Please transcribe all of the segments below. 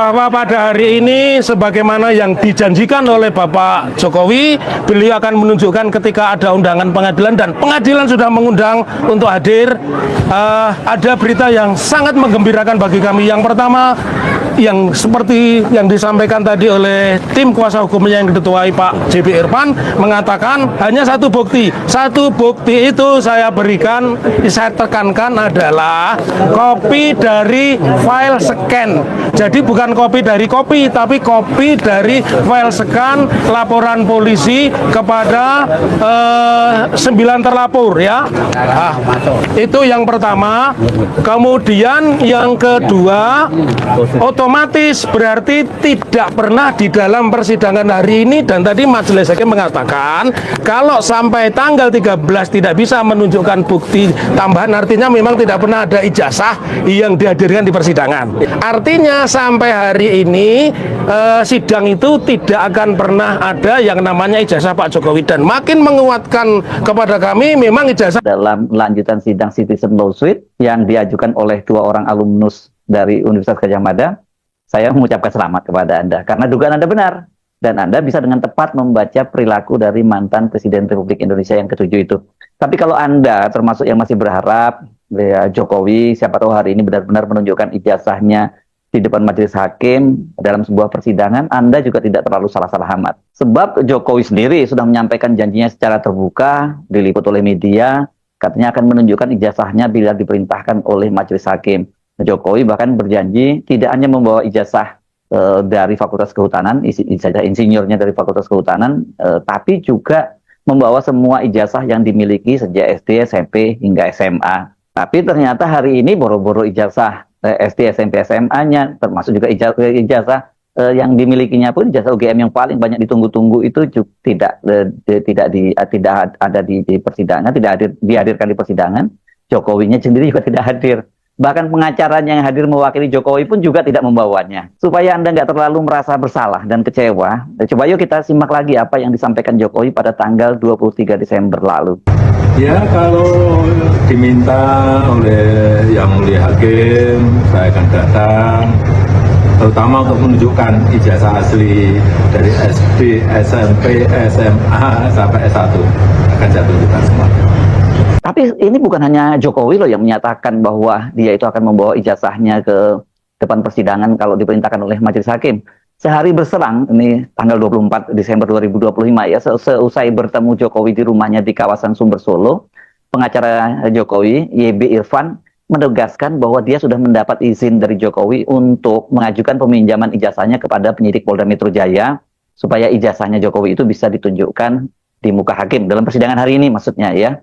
bahwa pada hari ini sebagaimana yang dijanjikan oleh Bapak Jokowi, beliau akan menunjukkan ketika ada undangan pengadilan dan pengadilan sudah mengundang untuk hadir. Ada berita yang sangat menggembirakan bagi kami. Yang pertama, yang seperti yang disampaikan tadi oleh tim kuasa hukumnya yang diketuai Pak JB Irfan, mengatakan hanya satu bukti. Satu bukti itu saya berikan, saya tekankan adalah kopi dari file scan. Jadi bukan kopi dari kopi, tapi kopi dari file scan laporan polisi kepada 9 terlapor ya. Nah, itu yang pertama. Kemudian yang kedua, otomatis berarti tidak pernah di dalam persidangan hari ini, dan tadi majelis hakim mengatakan kalau sampai tanggal 13 tidak bisa menunjukkan bukti tambahan, artinya memang tidak pernah ada ijazah yang dihadirkan di persidangan. Artinya sampai hari ini sidang itu tidak akan pernah ada yang namanya ijazah Pak Jokowi, dan makin menguatkan kepada kami memang ijazah. Dalam lanjutan sidang citizen lawsuit yang diajukan oleh 2 orang alumnus dari Universitas Gadjah Mada, saya mengucapkan selamat kepada Anda karena dugaan Anda benar, dan Anda bisa dengan tepat membaca perilaku dari mantan Presiden Republik Indonesia yang ke-7 itu. Tapi kalau Anda termasuk yang masih berharap ya, Jokowi siapa tahu hari ini benar-benar menunjukkan ijazahnya di depan majelis hakim dalam sebuah persidangan, Anda juga tidak terlalu salah-salah amat. Sebab Jokowi sendiri sudah menyampaikan janjinya secara terbuka, diliput oleh media, katanya akan menunjukkan ijazahnya bila diperintahkan oleh majelis hakim. Jokowi bahkan berjanji tidak hanya membawa ijazah dari Fakultas Kehutanan, ijazah insinyurnya dari Fakultas Kehutanan, tapi juga membawa semua ijazah yang dimiliki sejak SD, SMP, hingga SMA. Tapi ternyata hari ini boro-boro ijazah SD, SMP, SMA-nya, termasuk juga ijazah yang dimilikinya pun ijazah UGM yang paling banyak ditunggu-tunggu itu juga tidak ada di persidangan, tidak dihadirkan di persidangan. Jokowinya sendiri juga tidak hadir. Bahkan pengacaranya yang hadir mewakili Jokowi pun juga tidak membawanya. Supaya Anda nggak terlalu merasa bersalah dan kecewa, coba yuk kita simak lagi apa yang disampaikan Jokowi pada tanggal 23 Desember lalu. Ya, kalau diminta oleh Yang Mulia Hakim, saya akan datang, terutama untuk menunjukkan ijazah asli dari SD, SMP, SMA, sampai S1. Akan saya tunjukkan semua. Tapi ini bukan hanya Jokowi loh yang menyatakan bahwa dia itu akan membawa ijazahnya ke depan persidangan kalau diperintahkan oleh majelis hakim. Sehari berselang, ini tanggal 24 Desember 2025 ya, seusai bertemu Jokowi di rumahnya di kawasan Sumber Solo, pengacara Jokowi, YB Irfan, menegaskan bahwa dia sudah mendapat izin dari Jokowi untuk mengajukan peminjaman ijazahnya kepada penyidik Polda Metro Jaya, supaya ijazahnya Jokowi itu bisa ditunjukkan di muka hakim dalam persidangan hari ini maksudnya ya.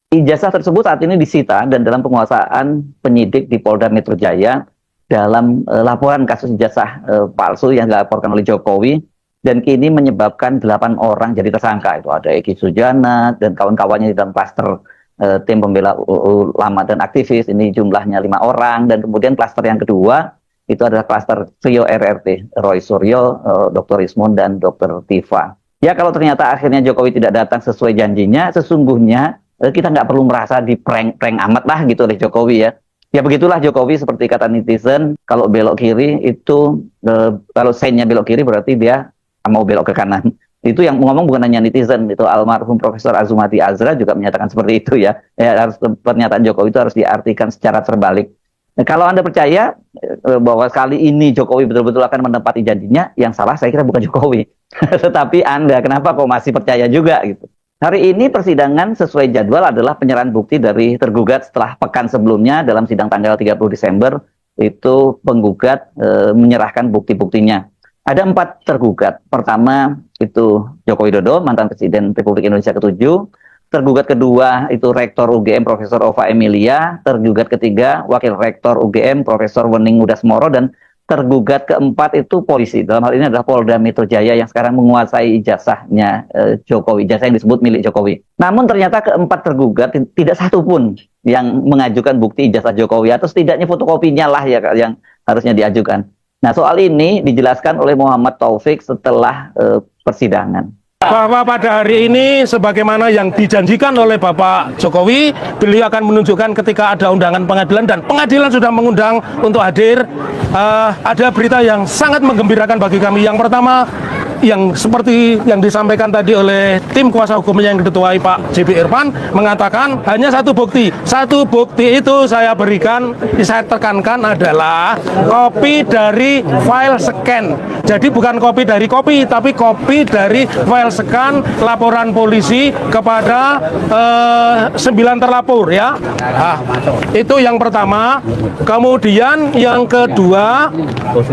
Ijazah tersebut saat ini disita dan dalam penguasaan penyidik di Polda Metro Jaya dalam laporan kasus ijazah palsu yang dilaporkan oleh Jokowi, dan kini menyebabkan 8 orang jadi tersangka. Itu ada Eki Sujana dan kawan-kawannya di dalam klaster tim pembela ulama dan aktivis, ini jumlahnya 5 orang, dan kemudian klaster yang kedua itu adalah klaster trio RRT, Roy Suryo, Dr. Ismun, dan Dr. Tifa. Ya, kalau ternyata akhirnya Jokowi tidak datang sesuai janjinya, sesungguhnya kita nggak perlu merasa di prank amat lah gitu oleh Jokowi ya. Ya begitulah Jokowi, seperti kata netizen, kalau belok kiri itu, kalau sign-nya belok kiri berarti dia mau belok ke kanan. Itu yang ngomong bukan hanya netizen, itu almarhum Profesor Azumati Azra juga menyatakan seperti itu ya. Harus, pernyataan Jokowi itu harus diartikan secara terbalik. Nah, kalau Anda percaya bahwa kali ini Jokowi betul-betul akan menepati janjinya, yang salah saya kira bukan Jokowi. Tetapi Anda, kenapa kok masih percaya juga gitu? Hari ini persidangan sesuai jadwal adalah penyerahan bukti dari tergugat setelah pekan sebelumnya dalam sidang tanggal 30 Desember, itu penggugat menyerahkan bukti-buktinya. Ada 4 tergugat. Pertama itu Joko Widodo, mantan Presiden Republik Indonesia ke-7. Tergugat kedua itu Rektor UGM Profesor Ova Emilia. Tergugat ketiga Wakil Rektor UGM Profesor Wening Udasmoro. Dan tergugat keempat itu polisi. Dalam hal ini adalah Polda Metro Jaya yang sekarang menguasai ijazahnya Jokowi, ijazah yang disebut milik Jokowi. Namun ternyata keempat tergugat tidak satu pun yang mengajukan bukti ijazah Jokowi, atau setidaknya fotokopinya lah ya yang harusnya diajukan. Nah, soal ini dijelaskan oleh Muhammad Taufik setelah persidangan. bahwa pada hari ini sebagaimana yang dijanjikan oleh Bapak Jokowi, beliau akan menunjukkan ketika ada undangan pengadilan dan pengadilan sudah mengundang untuk hadir. Ada berita yang sangat menggembirakan bagi kami. Yang pertama, yang seperti yang disampaikan tadi oleh tim kuasa hukumnya yang diketuai Pak JB Irfan, mengatakan hanya satu bukti. Satu bukti itu saya berikan, saya tekankan adalah kopi dari file scan. Jadi bukan kopi dari kopi, tapi kopi dari file scan laporan polisi kepada 9 terlapor ya. Nah, itu yang pertama. Kemudian yang kedua,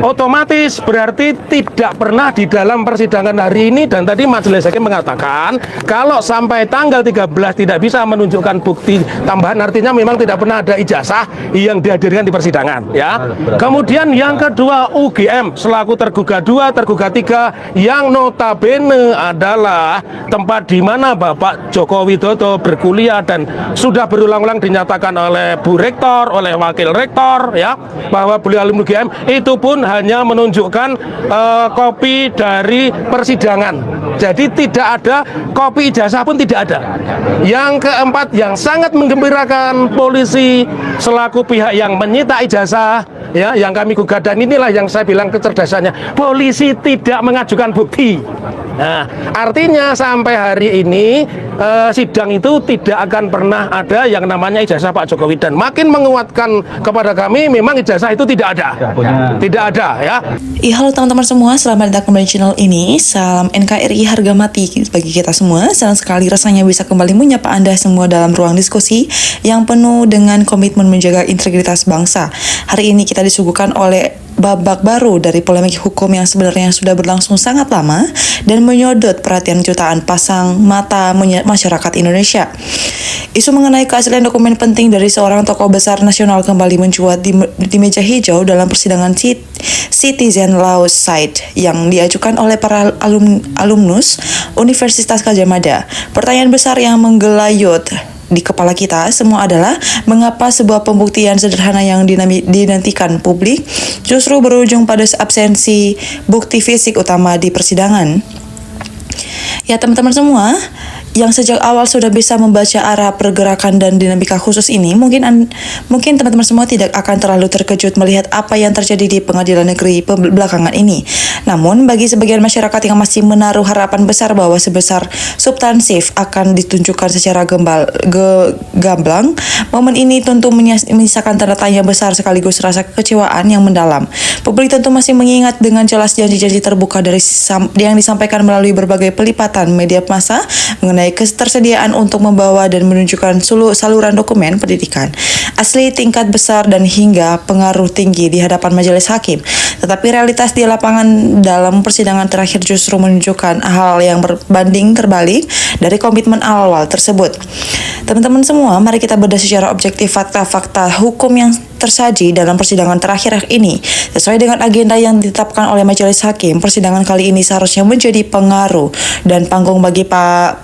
otomatis berarti tidak pernah di dalam persidangan hari ini, dan tadi majelis hakim mengatakan kalau sampai tanggal 13 tidak bisa menunjukkan bukti tambahan, artinya memang tidak pernah ada ijazah yang dihadirkan di persidangan ya. Kemudian yang kedua, UGM selaku tergugat 2, tergugat 3 yang notabene adalah tempat di mana Bapak Joko Widodo berkuliah dan sudah berulang-ulang dinyatakan oleh Bu Rektor, oleh Wakil Rektor ya, bahwa beliau alumni UGM, itu pun hanya menunjukkan kopi dari persidangan. Jadi tidak ada kopi ijazah pun tidak ada. Yang keempat yang sangat menggembirakan, polisi selaku pihak yang menyita ijazah ya, yang kami gugat, dan inilah yang saya bilang kecerdasannya, polisi tidak mengajukan bukti. Nah, artinya sampai hari ini sidang itu tidak akan pernah ada yang namanya ijazah Pak Jokowi, dan makin menguatkan kepada kami memang ijazah itu tidak ada. Tidak ada ya. Halo teman-teman semua, selamat datang kembali di channel ini. Salam NKRI harga mati bagi kita semua. Senang sekali rasanya bisa kembali menyapa Anda semua dalam ruang diskusi yang penuh dengan komitmen menjaga integritas bangsa. Hari ini kita disuguhkan oleh babak baru dari polemik hukum yang sebenarnya sudah berlangsung sangat lama dan menyodot perhatian jutaan pasang mata masyarakat Indonesia. Isu mengenai keaslian dokumen penting dari seorang tokoh besar nasional kembali mencuat di meja hijau dalam persidangan Citizen Law Side yang diajukan oleh para alumnus Universitas Gadjah Mada. Pertanyaan besar yang menggelayut di kepala kita semua adalah mengapa sebuah pembuktian sederhana yang dinantikan publik justru berujung pada absensi bukti fisik utama di persidangan. Ya teman-teman semua, yang sejak awal sudah bisa membaca arah pergerakan dan dinamika khusus ini, mungkin teman-teman semua tidak akan terlalu terkejut melihat apa yang terjadi di pengadilan negeri belakangan ini. Namun, bagi sebagian masyarakat yang masih menaruh harapan besar bahwa sebesar substansif akan ditunjukkan secara gamblang, momen ini tentu menyisakan tanda tanya besar sekaligus rasa kekecewaan yang mendalam. Publik tentu masih mengingat dengan jelas janji-janji terbuka yang disampaikan melalui berbagai pelipatan media massa mengenai ketersediaan untuk membawa dan menunjukkan saluran dokumen pendidikan asli tingkat besar dan hingga pengaruh tinggi di hadapan majelis hakim. Tetapi realitas di lapangan dalam persidangan terakhir justru menunjukkan hal yang berbanding terbalik dari komitmen awal tersebut. Teman-teman semua, mari kita bedah secara objektif fakta-fakta hukum yang tersaji dalam persidangan terakhir ini. Sesuai dengan agenda yang ditetapkan oleh majelis hakim, persidangan kali ini seharusnya menjadi pengaruh dan panggung bagi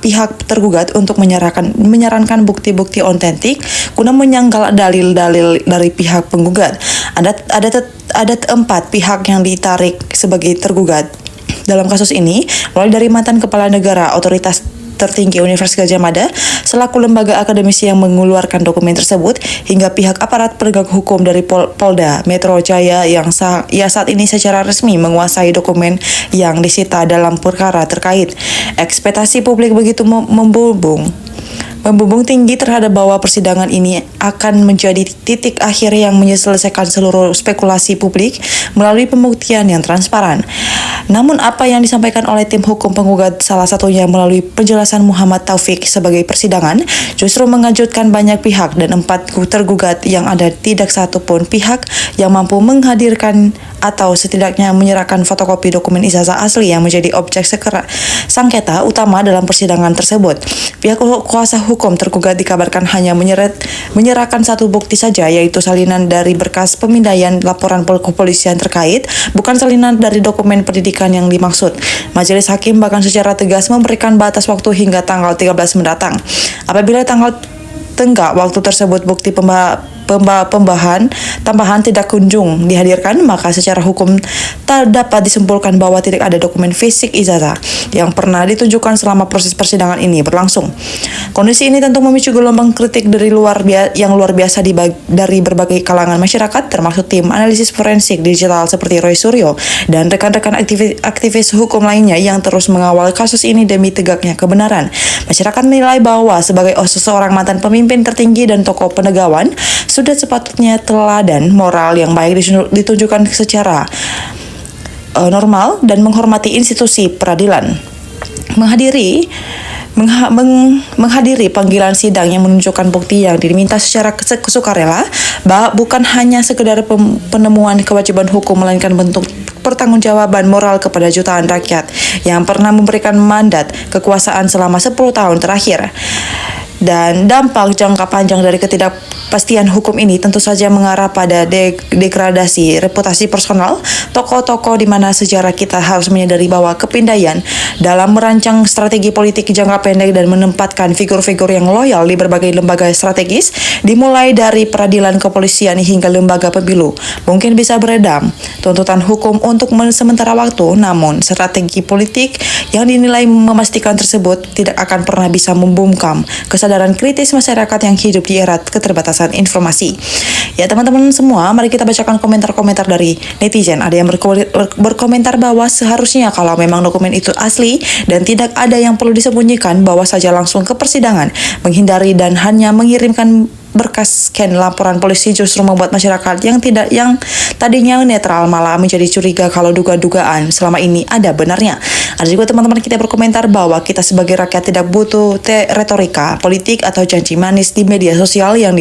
pihak tergugat untuk menyarankan bukti-bukti otentik guna menyangkal dalil-dalil dari pihak penggugat. Ada 4 pihak yang ditarik sebagai tergugat dalam kasus ini, mulai dari mantan kepala negara, otoritas tertinggi Universitas Gadjah Mada selaku lembaga akademisi yang mengeluarkan dokumen tersebut, hingga pihak aparat penegak hukum dari Polda Metro Jaya yang saat ini secara resmi menguasai dokumen yang disita dalam perkara terkait. Ekspektasi publik begitu membumbung tinggi terhadap bahwa persidangan ini akan menjadi titik akhir yang menyelesaikan seluruh spekulasi publik melalui pembuktian yang transparan. Namun apa yang disampaikan oleh tim hukum penggugat, salah satunya melalui penjelasan Muhammad Taufik sebagai persidangan, justru mengejutkan banyak pihak, dan 4 tergugat yang ada tidak satu pun pihak yang mampu menghadirkan atau setidaknya menyerahkan fotokopi dokumen ijazah asli yang menjadi objek sengketa utama dalam persidangan tersebut. Pihak kuasa hukum tergugat dikabarkan hanya menyerahkan satu bukti saja, yaitu salinan dari berkas pemindaian laporan kepolisian terkait, bukan salinan dari dokumen pendidikan yang dimaksud. Majelis hakim bahkan secara tegas memberikan batas waktu hingga tanggal 13 mendatang. Apabila tenggat waktu tersebut bukti tambahan tidak kunjung dihadirkan, maka secara hukum tak dapat disimpulkan bahwa tidak ada dokumen fisik ijazah yang pernah ditunjukkan selama proses persidangan ini berlangsung. Kondisi ini tentu memicu gelombang kritik dari yang luar biasa dari berbagai kalangan masyarakat, termasuk tim analisis forensik digital seperti Roy Suryo dan rekan-rekan aktivis hukum lainnya yang terus mengawal kasus ini demi tegaknya kebenaran. Masyarakat menilai bahwa sebagai seseorang mantan pemimpin tertinggi dan tokoh penegawan, sudah sepatutnya teladan moral yang baik ditunjukkan secara normal dan menghormati institusi peradilan. Menghadiri panggilan sidang yang menunjukkan bukti yang diminta secara sukarela, bukan hanya sekedar penemuan kewajiban hukum, melainkan bentuk pertanggungjawaban moral kepada jutaan rakyat yang pernah memberikan mandat kekuasaan selama 10 tahun terakhir. Dan dampak jangka panjang dari ketidakpastian hukum ini tentu saja mengarah pada degradasi reputasi personal tokoh-tokoh, di mana sejarah kita harus menyadari bahwa kepindahan dalam merancang strategi politik jangka pendek dan menempatkan figur-figur yang loyal di berbagai lembaga strategis, dimulai dari peradilan, kepolisian hingga lembaga pemilu, mungkin bisa beredam tuntutan hukum untuk sementara waktu, namun strategi politik yang dinilai memastikan tersebut tidak akan pernah bisa membungkam kesadaran kritis masyarakat yang hidup di era keterbatasan informasi. Ya teman-teman semua, mari kita bacakan komentar-komentar dari netizen. Ada yang berkomentar bahwa seharusnya kalau memang dokumen itu asli dan tidak ada yang perlu disembunyikan, bawa saja langsung ke persidangan, menghindari dan hanya mengirimkan berkas scan laporan polisi justru membuat masyarakat yang tadinya netral malah menjadi curiga kalau duga-dugaan selama ini ada benarnya. Ada juga teman-teman kita berkomentar bahwa kita sebagai rakyat tidak butuh retorika politik atau janji manis di media sosial yang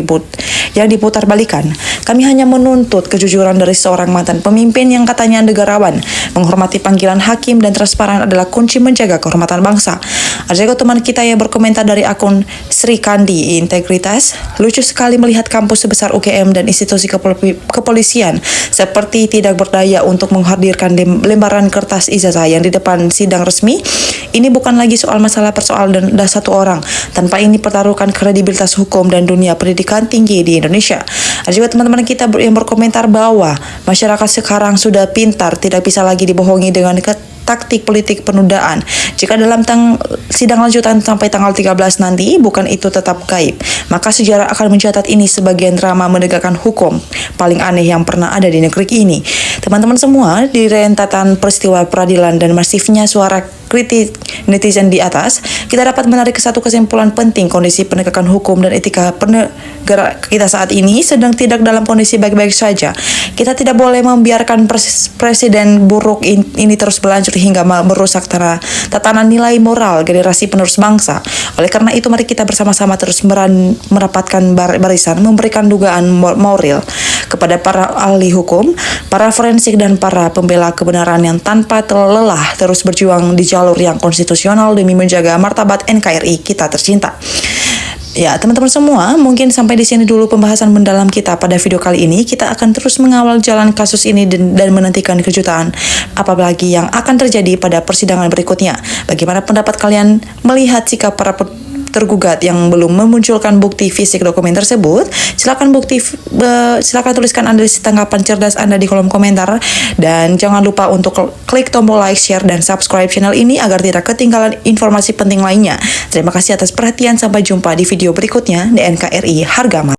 diputar balikan. Kami hanya menuntut kejujuran dari seorang mantan pemimpin yang katanya negarawan. Menghormati panggilan hakim dan transparan adalah kunci menjaga kehormatan bangsa. Ada juga teman kita yang berkomentar dari akun Sri Kandi Integritas. Lucu sekali melihat kampus sebesar UGM dan institusi kepolisian seperti tidak berdaya untuk menghadirkan lembaran kertas ijazah yang di depan sidang resmi. Ini bukan lagi soal masalah persoalan dan satu orang. Tanpa ini pertaruhkan kredibilitas hukum dan dunia pendidikan tinggi di Indonesia. Ada juga teman-teman kita yang berkomentar bahwa masyarakat sekarang sudah pintar, tidak bisa lagi dibohongi dengan taktik politik penundaan. Jika dalam sidang lanjutan sampai tanggal 13 nanti bukan itu tetap gaib, maka sejarah akan mencatat ini sebagai drama menegakkan hukum paling aneh yang pernah ada di negeri ini. Teman-teman semua, di rentetan peristiwa peradilan dan masifnya suara kritik netizen di atas, kita dapat menarik satu kesimpulan penting: kondisi penegakan hukum dan etika penegara kita saat ini sedang tidak dalam kondisi baik-baik saja. Kita tidak boleh membiarkan presiden buruk ini terus berlanjut hingga merusak tatanan nilai moral generasi penerus bangsa. Oleh karena itu, mari kita bersama-sama terus merapatkan barisan, memberikan dugaan moral kepada para ahli hukum, para forensik, dan para pembela kebenaran yang tanpa lelah terus berjuang di jalur yang konstitusional demi menjaga martabat NKRI kita tercinta. Ya, teman-teman semua, mungkin sampai di sini dulu pembahasan mendalam kita pada video kali ini. Kita akan terus mengawal jalan kasus ini dan menantikan kejutan apalagi yang akan terjadi pada persidangan berikutnya. Bagaimana pendapat kalian melihat sikap para tergugat yang belum memunculkan bukti fisik dokumen tersebut? Silakan tuliskan analisis tanggapan cerdas Anda di kolom komentar, dan jangan lupa untuk klik tombol like, share, dan subscribe channel ini agar tidak ketinggalan informasi penting lainnya. Terima kasih atas perhatian, sampai jumpa di video berikutnya di NKRI Harga Mati.